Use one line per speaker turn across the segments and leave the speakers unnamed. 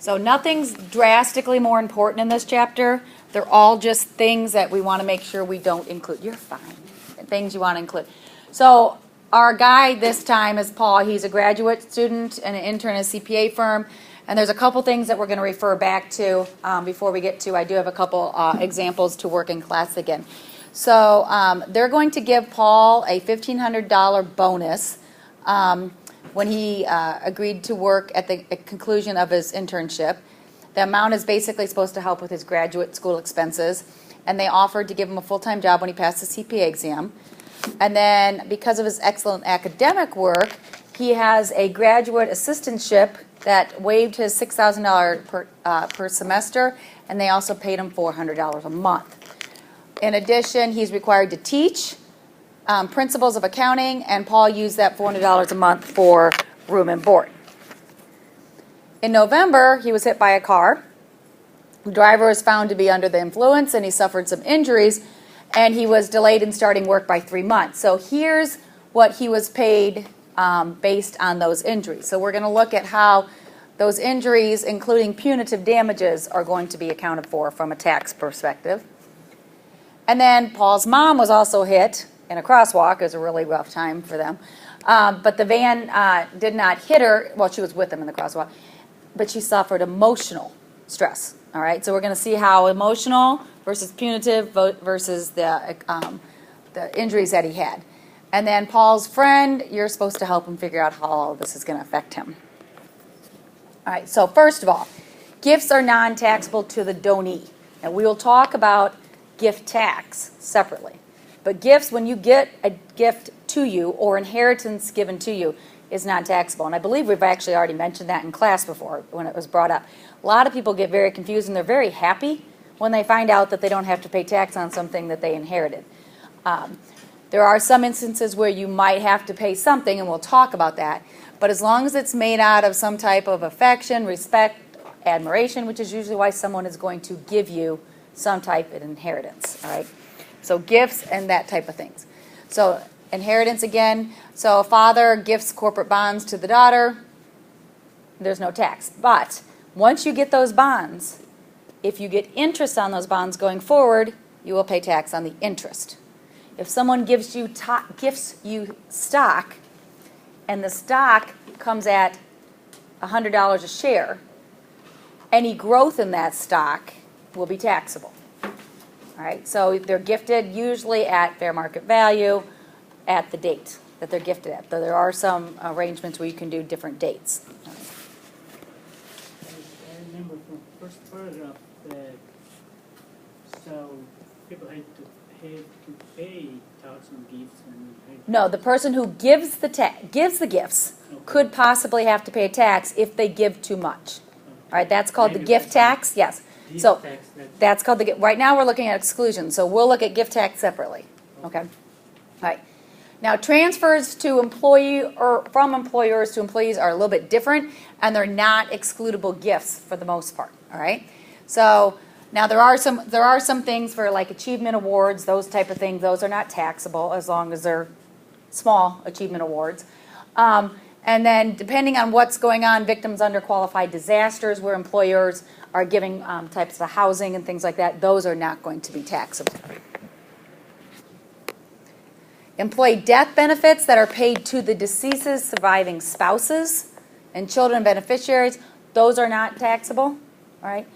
So nothing's drastically more important in this chapter. They're all just things that we want to make sure we don't include. You're fine. Things you want to include. So our guy this time is Paul. He's a graduate student and an intern at a CPA firm. And there's a couple things that we're going to refer back to before we get to, I do have a couple examples to work in class again. So they're going to give Paul a $1,500 bonus when he agreed to work at the conclusion of his internship. The amount is basically supposed to help with his graduate school expenses. And they offered to give him a full-time job when he passed the CPA exam. And then because of his excellent academic work, he has a graduate assistantship that waived his $6,000 per semester, and they also paid him $400 a month. In addition, he's required to teach principles of accounting, and Paul used that $400 a month for room and board. In November, he was hit by a car. The driver was found to be under the influence, and he suffered some injuries, and he was delayed in starting work by 3 months. So here's what he was paid based on those injuries. So we're going to look at how those injuries, including punitive damages, are going to be accounted for from a tax perspective. And then Paul's mom was also hit in a crosswalk. It was a really rough time for them. But the van did not hit her. Well, she was with them in the crosswalk. But she suffered emotional stress. All right, so we're going to see how emotional versus punitive versus the injuries that he had. And then Paul's friend, you're supposed to help him figure out how all this is going to affect him. All right, so first of all, gifts are non-taxable to the donee. And we will talk about gift tax separately. But gifts, when you get a gift to you or inheritance given to you, is non-taxable. And I believe we've actually already mentioned that in class before when it was brought up. A lot of people get very confused, and they're very happy when they find out that they don't have to pay tax on something that they inherited. There are some instances where you might have to pay something, and we'll talk about that. But as long as it's made out of some type of affection, respect, admiration, which is usually why someone is going to give you some type of inheritance. All right? So gifts and that type of things. So inheritance again. So a father gifts corporate bonds to the daughter. There's no tax. But once you get those bonds, if you get interest on those bonds going forward, you will pay tax on the interest. If someone gives you stock, and the stock comes at $100 a share, any growth in that stock will be taxable. All right, so they're gifted usually at fair market value at the date that they're gifted at. Though there are some arrangements where you can do different dates.
I remember from the first paragraph that so people had to pay tax on gifts and
No, the person who gives the gifts could possibly have to pay a tax if they give too much. All right, that's called the gift tax. Yes. So that's called the. Right now we're looking at exclusion, so we'll look at gift tax separately. Okay. All right. Now transfers to employee or from employers to employees are a little bit different, and they're not excludable gifts for the most part. All right. So now there are some things for like achievement awards, those type of things. Those are not taxable as long as they're small achievement awards. And then depending on what's going on, victims under qualified disasters where employers are giving types of housing and things like that, those are not going to be taxable. Employee death benefits that are paid to the deceased's surviving spouses and children beneficiaries, those are not taxable. All right.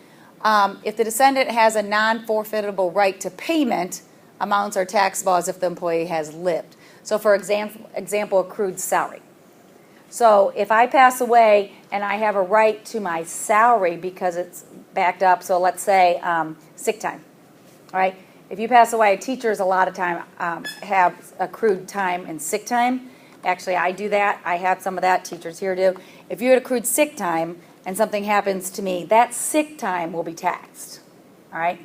If the descendant has a non-forfeitable right to payment, amounts are taxable as if the employee has lived. So for example, accrued salary. So if I pass away and I have a right to my salary because it's backed up, so let's say sick time, all right? If you pass away, teachers a lot of time have accrued time and sick time. Actually, I do that. I have some of that. Teachers here do. If you had accrued sick time and something happens to me, that sick time will be taxed, all right?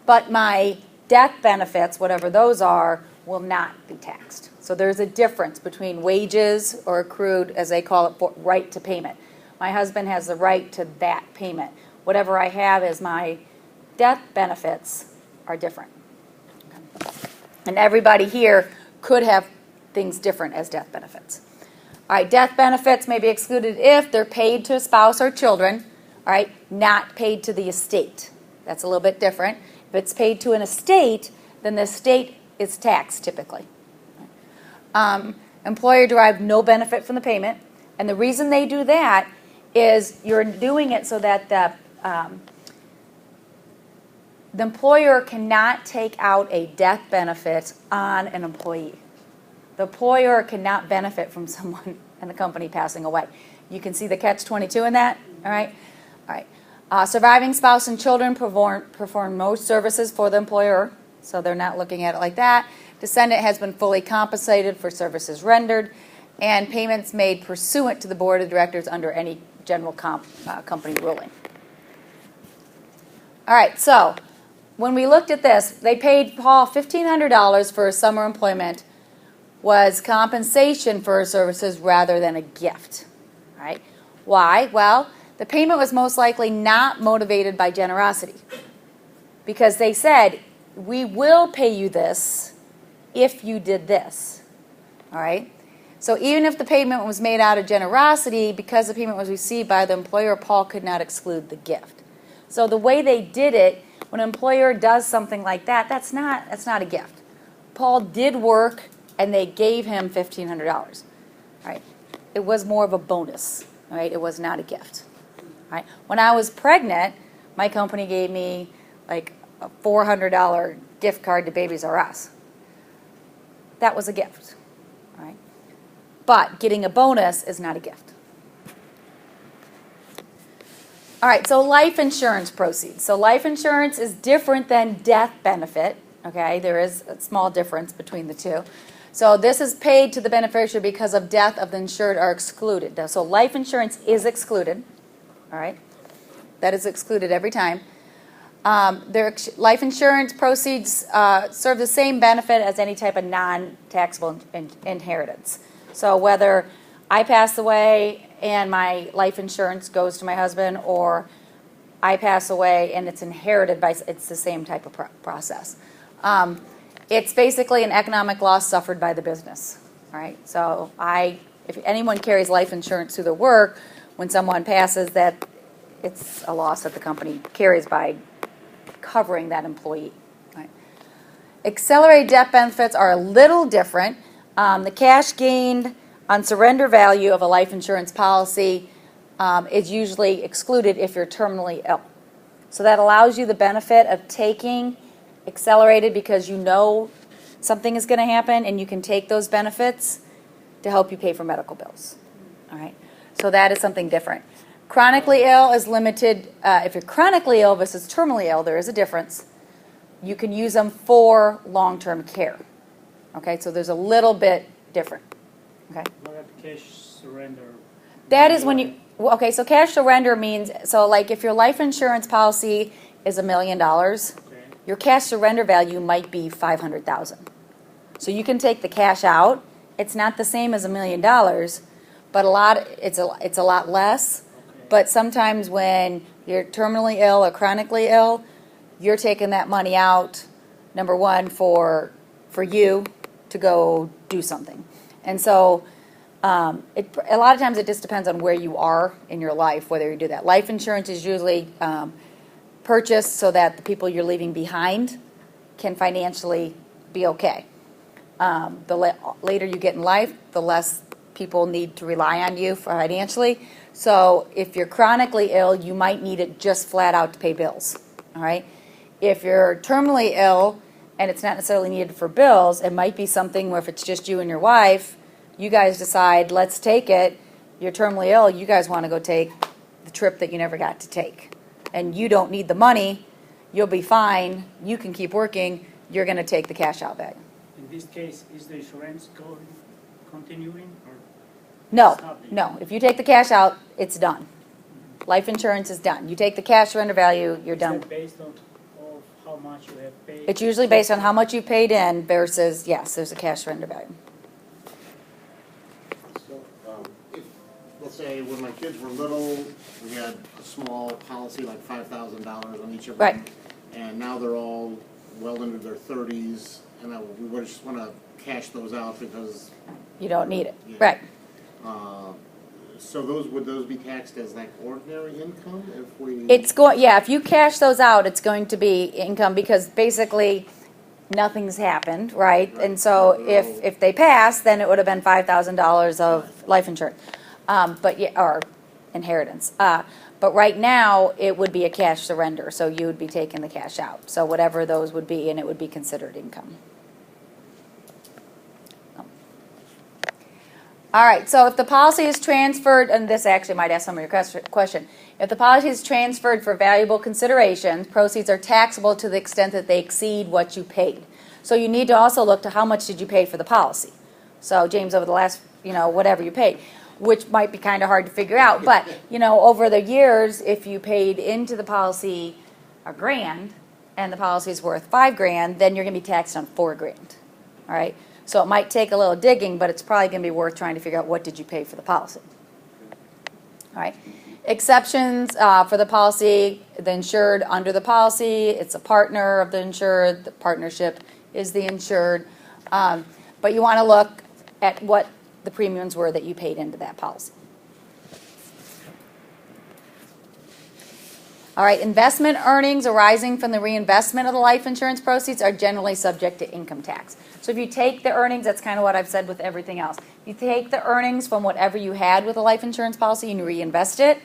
But my death benefits, whatever those are, will not be taxed. So there's a difference between wages or accrued, as they call it, for right to payment. My husband has the right to that payment. Whatever I have as my death benefits are different. And everybody here could have things different as death benefits. All right, death benefits may be excluded if they're paid to a spouse or children, all right, not paid to the estate. That's a little bit different. If it's paid to an estate, then the estate is taxed typically. Employer derived no benefit from the payment, and the reason they do that is you're doing it so that the employer cannot take out a death benefit on an employee. The employer cannot benefit from someone in the company passing away. You can see the catch-22 in that, all right? All right. Surviving spouse and children perform most services for the employer, so they're not looking at it like that. Descendant has been fully compensated for services rendered, and payments made pursuant to the board of directors under any general company ruling. All right, so when we looked at this, they paid Paul $1,500 for his summer employment was compensation for his services rather than a gift. All right? Why? Well, the payment was most likely not motivated by generosity because they said, we will pay you this if you did this. All right? So even if the payment was made out of generosity, because the payment was received by the employer, Paul could not exclude the gift. So the way they did it, when an employer does something like that, that's not a gift. Paul did work, and they gave him $1,500. Right? It was more of a bonus. Right? It was not a gift. Right? When I was pregnant, my company gave me like a $400 gift card to Babies R Us. That was a gift. Right? But getting a bonus is not a gift. All right, so life insurance proceeds. So life insurance is different than death benefit. Okay, there is a small difference between the two. So this is paid to the beneficiary because of death of the insured are excluded. So life insurance is excluded. All right, that is excluded every time. Life insurance proceeds serve the same benefit as any type of non-taxable inheritance. So whether I pass away and my life insurance goes to my husband, or I pass away and it's inherited it's the same type of process. It's basically an economic loss suffered by the business. All right. So if anyone carries life insurance through their work, when someone passes, that it's a loss that the company carries by covering that employee. All right. Accelerated death benefits are a little different. The cash gained on surrender value of a life insurance policy is usually excluded if you're terminally ill. So that allows you the benefit of taking accelerated because you know something is going to happen and you can take those benefits to help you pay for medical bills. All right. So that is something different. Chronically ill is limited. If you're chronically ill versus terminally ill, there is a difference. You can use them for long-term care. Okay, so there's a little bit different. Okay.
What about cash surrender?
That is when you, okay, so cash surrender means, so like if your life insurance policy is $1 million, okay, your cash surrender value might be $500,000. So you can take the cash out. It's not the same as $1 million, but it's a lot less. Okay. But sometimes when you're terminally ill or chronically ill, you're taking that money out, number one, for you to go do something. And so a lot of times it just depends on where you are in your life, whether you do that. Life insurance is usually purchased so that the people you're leaving behind can financially be okay. The later you get in life, the less people need to rely on you financially. So if you're chronically ill, you might need it just flat out to pay bills. All right. If you're terminally ill and it's not necessarily needed for bills, it might be something where if it's just you and your wife, you guys decide, let's take it. You're terminally ill, you guys want to go take the trip that you never got to take. And you don't need the money, you'll be fine, you can keep working, you're going to take the cash out value.
In this case, is the insurance continuing or
No,
stopping?
no. If you take the cash out, it's done. Mm-hmm. Life insurance is done. You take the cash surrender value, you're done.
Is that based on how much you have paid?
It's usually based on how much you paid in versus, yes, there's a cash surrender value.
So, if, let's say when my kids were little, we had a small policy, like $5,000 on each of them.
Right.
And now they're all well into their 30s, and we would just want to cash those out because
You don't need it.
Yeah.
Right.
So would those be taxed as like ordinary income if we?
It's going, yeah, if you cash those out, it's going to be income because basically nothing's happened, right? And so if they pass, then it would have been $5,000 of life insurance. But yeah, or inheritance. But right now, it would be a cash surrender, so you would be taking the cash out. So whatever those would be, and it would be considered income. All right, so if the policy is transferred, and this actually might ask some of your question, if the policy is transferred for valuable consideration, proceeds are taxable to the extent that they exceed what you paid. So you need to also look to how much did you pay for the policy. So James, over the last, whatever you paid, which might be kind of hard to figure out, but, over the years, if you paid into the policy $1,000 and the policy is worth $5,000, then you're going to be taxed on $4,000, all right? So it might take a little digging, but it's probably going to be worth trying to figure out what did you pay for the policy. All right. Exceptions for the policy, the insured under the policy, it's a partner of the insured, the partnership is the insured. But you want to look at what the premiums were that you paid into that policy. All right, investment earnings arising from the reinvestment of the life insurance proceeds are generally subject to income tax. So if you take the earnings, that's kind of what I've said with everything else. You take the earnings from whatever you had with a life insurance policy and you reinvest it,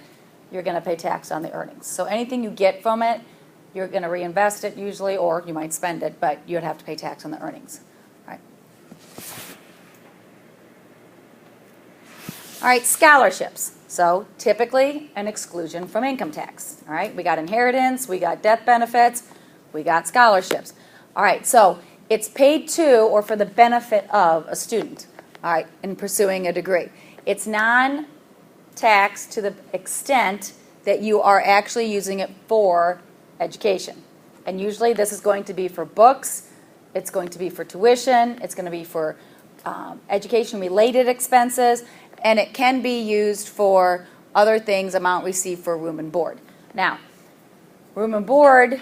you're going to pay tax on the earnings. So anything you get from it, you're going to reinvest it usually, or you might spend it, but you'd have to pay tax on the earnings. All right, scholarships. So typically an exclusion from income tax. All right, we got inheritance, we got death benefits, we got scholarships. All right, so it's paid to or for the benefit of a student, all right, in pursuing a degree. It's non-taxed to the extent that you are actually using it for education. And usually this is going to be for books, it's going to be for tuition, it's going to be for education-related expenses, and it can be used for other things, amount received for room and board. Now, room and board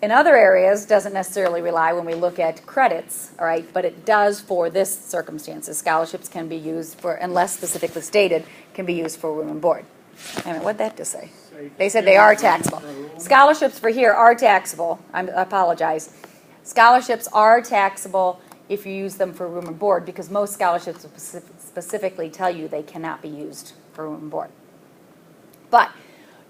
in other areas doesn't necessarily rely when we look at credits, all right, but it does for this circumstances. Scholarships can be used for, unless specifically stated, can be used for room and board. I mean, what'd that just say? They said they are taxable. Scholarships for here are taxable. I apologize. Scholarships are taxable if you use them for room and board because most scholarships specifically tell you they cannot be used for room and board. But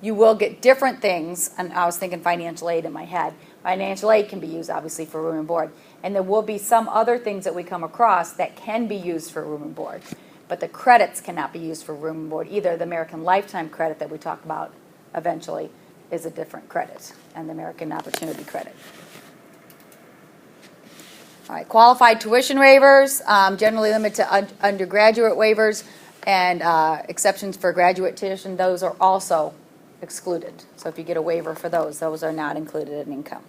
you will get different things, and I was thinking financial aid in my head. Financial aid can be used, obviously, for room and board. And there will be some other things that we come across that can be used for room and board. But the credits cannot be used for room and board either. The American Lifetime credit that we talk about eventually is a different credit, and the American Opportunity credit. All right, qualified tuition waivers, generally limited to undergraduate waivers, and exceptions for graduate tuition, those are also excluded. So if you get a waiver for those are not included in income.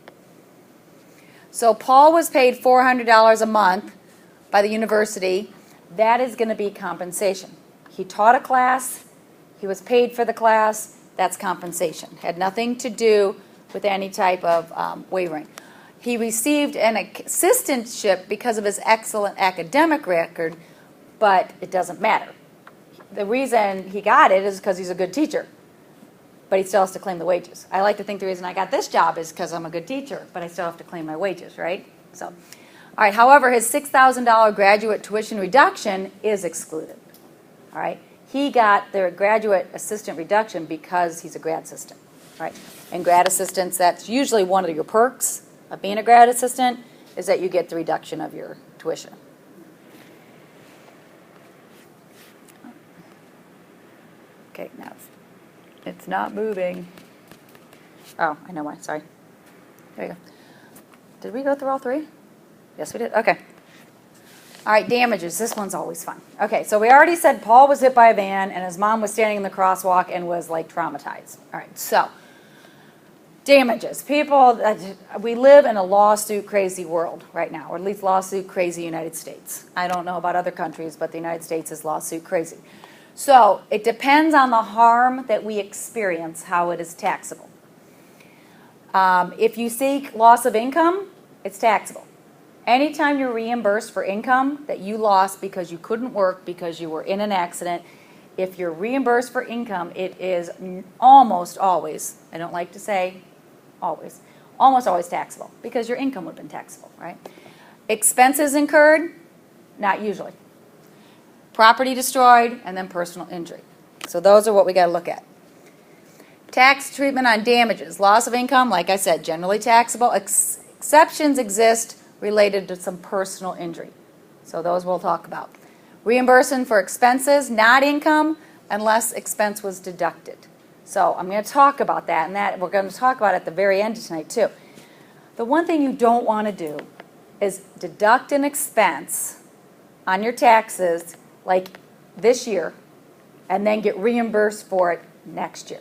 So Paul was paid $400 a month by the university. That is going to be compensation. He taught a class. He was paid for the class. That's compensation. Had nothing to do with any type of wavering. He received an assistantship because of his excellent academic record, but it doesn't matter. The reason he got it is because he's a good teacher. But he still has to claim the wages. I like to think the reason I got this job is because I'm a good teacher, but I still have to claim my wages, right? So, all right, however, his $6,000 graduate tuition reduction is excluded. All right, he got the graduate assistant reduction because he's a grad assistant, right? And grad assistants, that's usually one of your perks of being a grad assistant is that you get the reduction of your tuition. Okay, now it's not moving. Oh, I know why. Sorry. There you go. Did we go through all three? Yes, we did. Okay. All right, damages. This one's always fun. Okay, so we already said Paul was hit by a van and his mom was standing in the crosswalk and was like traumatized. All right, so damages. People, we live in a lawsuit crazy world right now, or at least lawsuit crazy United States. I don't know about other countries, but the United States is lawsuit crazy. So it depends on the harm that we experience, how it is taxable. If you seek loss of income, it's taxable. Anytime you're reimbursed for income that you lost because you couldn't work, because you were in an accident, If you're reimbursed for income, it is almost always, I don't like to say always, almost always taxable, because your income would have been taxable, right? Expenses incurred, not usually. Property destroyed, and then personal injury. So those are what we got to look at. Tax treatment on damages. Loss of income, like I said, generally taxable. Exceptions exist related to some personal injury. So those we'll talk about. Reimbursement for expenses, not income, unless expense was deducted. So I'm going to talk about that, and that we're going to talk about at the very end of tonight too. The one thing you don't want to do is deduct an expense on your taxes like this year and then get reimbursed for it next year.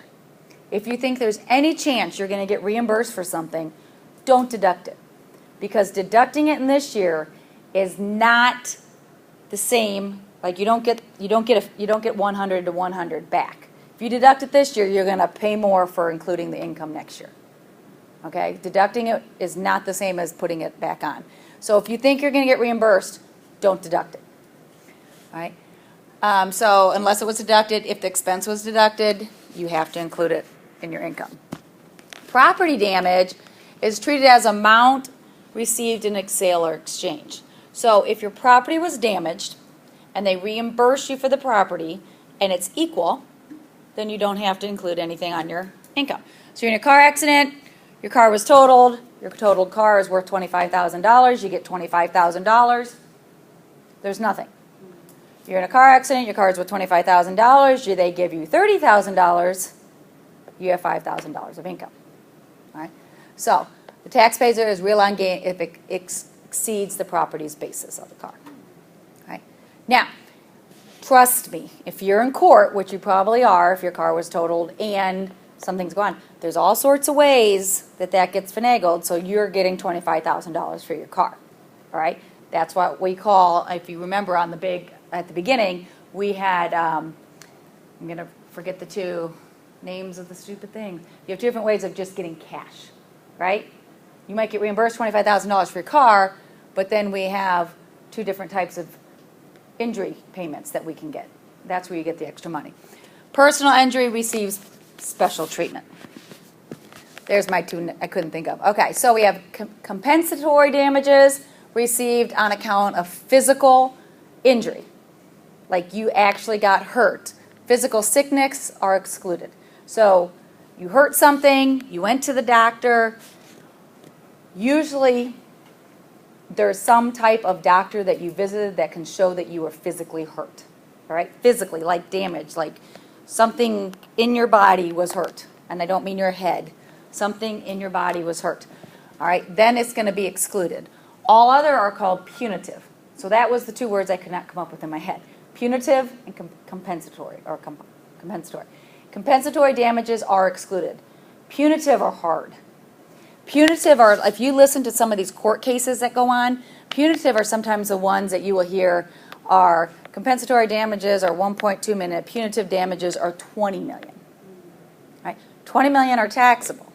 If you think there's any chance you're going to get reimbursed for something, don't deduct it. Because deducting it in this year is not the same, like you don't get 100 to 100 back. If you deduct it this year, you're going to pay more for including the income next year. Okay? Deducting it is not the same as putting it back on. So if you think you're going to get reimbursed, don't deduct it. All right? So unless it was deducted, if the expense was deducted, you have to include it in your income. Property damage is treated as amount received in a sale or exchange. So if your property was damaged and they reimburse you for the property and it's equal, then you don't have to include anything on your income. So you're in a car accident, your car was totaled, your totaled car is worth $25,000, you get $25,000, there's nothing. You're in a car accident, your car is worth $25,000, they give you $30,000, you have $5,000 of income. All right? So the tax payer is real on gain if it exceeds the property's basis of the car. All right? Now, trust me, if you're in court, which you probably are if your car was totaled and something's gone, there's all sorts of ways that gets finagled, so you're getting $25,000 for your car. All right? That's what we call, if you remember at the beginning, we had, I'm going to forget the two names of the stupid thing. You have two different ways of just getting cash, right? You might get reimbursed $25,000 for your car, but then we have two different types of injury payments that we can get. That's where you get the extra money. Personal injury receives special treatment. There's my two I couldn't think of. Okay, so we have compensatory damages received on account of physical injury. Like you actually got hurt. Physical sickness are excluded. So you hurt something, you went to the doctor. Usually there's some type of doctor that you visited that can show that you were physically hurt. All right? Physically, like damage, like something in your body was hurt. And I don't mean your head. Something in your body was hurt. All right? Then it's going to be excluded. All other are called punitive. So that was the two words I could not come up with in my head. Punitive and compensatory, or compensatory. Compensatory damages are excluded. Punitive are hard. Punitive are, if you listen to some of these court cases that go on, punitive are sometimes the ones that you will hear are compensatory damages are 1.2 million, punitive damages are 20 million. Right? 20 million are taxable.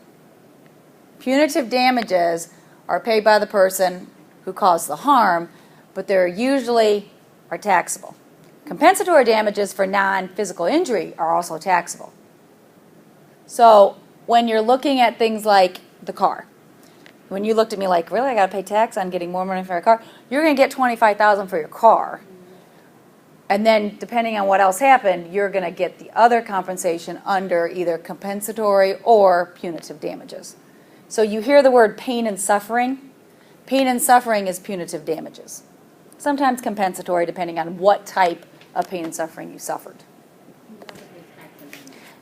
Punitive damages are paid by the person who caused the harm, but they're usually are taxable. Compensatory damages for non-physical injury are also taxable. So when you're looking at things like the car, when you looked at me like, really, I got to pay tax on getting more money for a car, you're going to get $25,000 for your car. And then depending on what else happened, you're going to get the other compensation under either compensatory or punitive damages. So you hear the word pain and suffering. Pain and suffering is punitive damages. Sometimes compensatory, depending on what type of pain and suffering you suffered.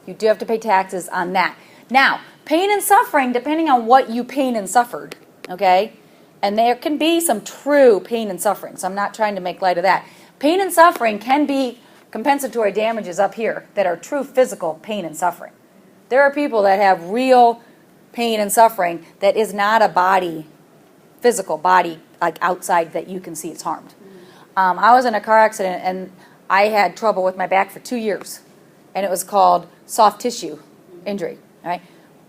You do have to pay taxes on that. Now, pain and suffering, depending on what you pain and suffered, okay? And there can be some true pain and suffering, so I'm not trying to make light of that. Pain and suffering can be compensatory damages up here that are true physical pain and suffering. There are people that have real pain and suffering that is not a physical body, like outside that you can see it's harmed. I was in a car accident and I had trouble with my back for 2 years, and it was called soft tissue injury, right?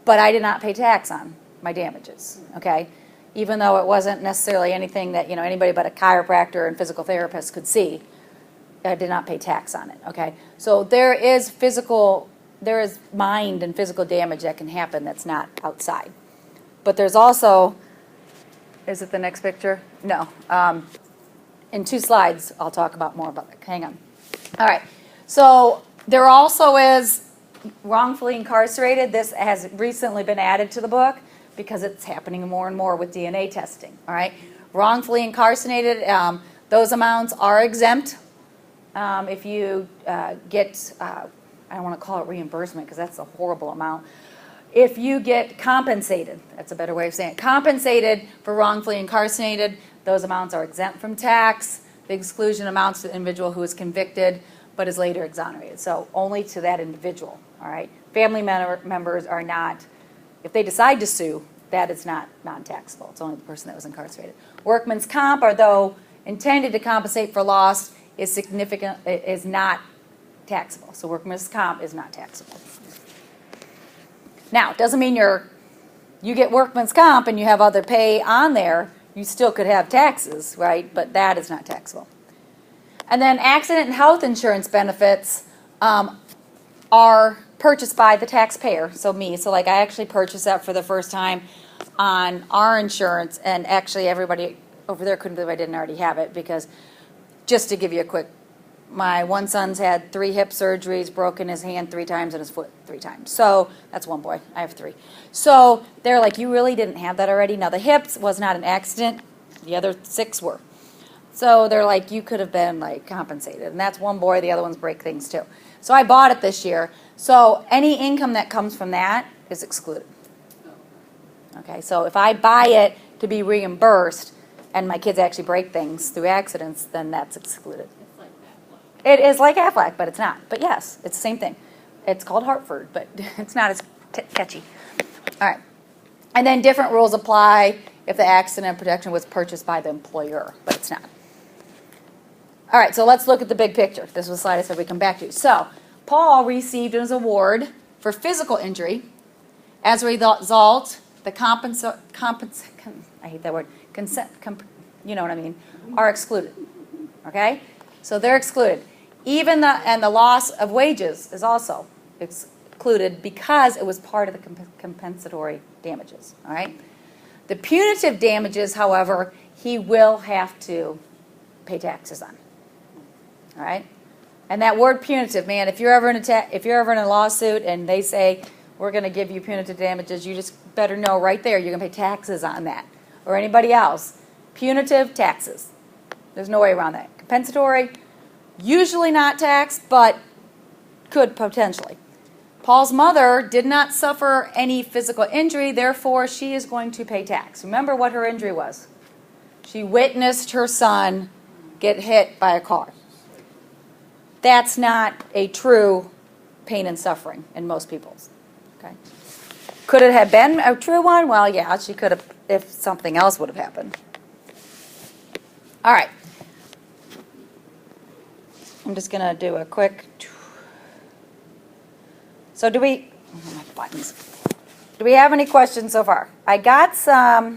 But I did not pay tax on my damages, okay? Even though it wasn't necessarily anything that anybody but a chiropractor and physical therapist could see, did not pay tax on it, okay? So there is mind and physical damage that can happen that's not outside. But there's also, is it the next picture? No. In 2 slides, I'll talk about more about it. Hang on. All right. So there also is wrongfully incarcerated. This has recently been added to the book because it's happening more and more with DNA testing. All right. Wrongfully incarcerated, those amounts are exempt. If you get, I don't want to call it reimbursement because that's a horrible amount. If you get compensated, that's a better way of saying it, compensated for wrongfully incarcerated, those amounts are exempt from tax. The exclusion amounts to the individual who is convicted but is later exonerated. So only to that individual, all right? Family members are not, if they decide to sue, that is not non-taxable. It's only the person that was incarcerated. Workman's comp, although intended to compensate for loss, is not taxable. So workman's comp is not taxable. Now, it doesn't mean you get workman's comp and you have other pay on there. You still could have taxes, right? But that is not taxable. And then accident and health insurance benefits are purchased by the taxpayer, so me. So like I actually purchased that for the first time on our insurance, and actually everybody over there couldn't believe I didn't already have it, because just to give you a quick, my one son's had 3 hip surgeries, broken his hand 3 times and his foot 3 times. So that's one boy. I have 3. So they're like, you really didn't have that already? Now the hips was not an accident. The other 6 were. So they're like, you could have been like compensated. And that's one boy. The other ones break things too. So I bought it this year. So any income that comes from that is excluded. Okay, so if I buy it to be reimbursed and my kids actually break things through accidents, then that's excluded. It is like Aflac, but it's not. But yes, it's the same thing. It's called Hartford, but it's not as catchy. All right. And then different rules apply if the accident protection was purchased by the employer, but it's not. All right, so let's look at the big picture. This was a slide I said we'd come back to. So Paul received his award for physical injury. As a result, the I hate that word, you know what I mean, are excluded. Okay? So they're excluded. Even the loss of wages is also excluded because it was part of the compensatory damages. All right? The punitive damages, however, he will have to pay taxes on. All right? And that word punitive, man, if you're ever in a lawsuit and they say we're going to give you punitive damages, you just better know right there you're going to pay taxes on that, or anybody else. Punitive, taxes. There's no way around that. Compensatory, usually not taxed, but could potentially. Paul's mother did not suffer any physical injury, therefore she is going to pay tax. Remember what her injury was. She witnessed her son get hit by a car. That's not a true pain and suffering in most people's. Okay. Could it have been a true one? Well, yeah, she could have if something else would have happened. All right. I'm just going to do a quick. So do we have any questions so far? I got some.